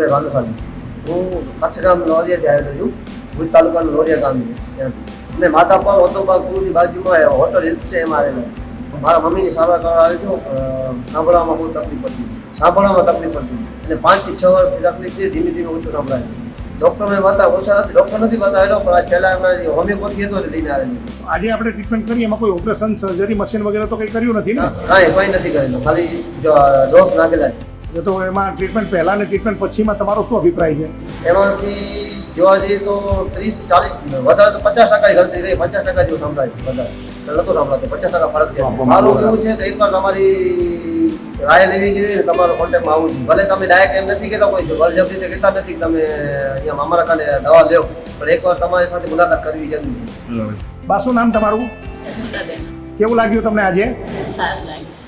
રણજીતભાઈ ભાનુશાલી. હું કચ્છ ગામ લોરિયાથી આવેલો છું. ભુજ તાલુકાનું લોરિયા ગામ છે ત્યાંથી. અને માધાપર ઓટોબાગ પુલની બાજુમાં હોટલ હિલ્સ છે એમાં આવેલો. મારા મમ્મીની સારવાર કરવા આવ્યો છું. સાંભળવામાં બહુ તકલીફ પડતી, સાંભળવામાં તકલીફ પડતી અને 5 થી 6 વર્ષની તકલીફ છે. ધીમે ધીમે ઓછું સંભળાય. ડૉક્ટરને માતા ઓછા નથી, ડૉક્ટર નથી બતાવેલો, પણ આ પહેલાં એમના હોમિયોપેથી હતો લઈને આવેલું. આજે આપણે ટ્રીટમેન્ટ કરી એમાં કોઈ ઓપરેશન સર્જરી મશીન વગેરે તો કંઈ કર્યું નથી ને? કાંઈ કોઈ નથી કરેલું, ખાલી જો ડોઝ નાખેલા છે. તો એમાં ટ્રીટમેન્ટ પહેલાં અને ટ્રીટમેન્ટ પછીમાં તમારો શું અભિપ્રાય છે? એમાંથી જોવા જઈએ તો 30-40 વધારે તો 50% ગણતરી રહી. 50% જેવું સંભળાય વધારે નતો સંભળાતો. 50% ફરક છે. મારું એવું છે કે એકવાર તમારી રાય લેવી જોઈએ ને તમારો કોન્ટેક્ટમાં આવવું જોઈએ. ભલે તમે ડાયરેક્ટ એમ નથી કહેતા, કોઈ બળજબરી રીતે કહેતા નથી કે તમે અહીંયા અમારા કારણે દવા લ્યો, પણ એકવાર તમારી સાથે મુલાકાત કરવી જરૂરી છે. બા, શું નામ તમારું? કેવું લાગ્યું તમને આજે? સારું લાગ્યું.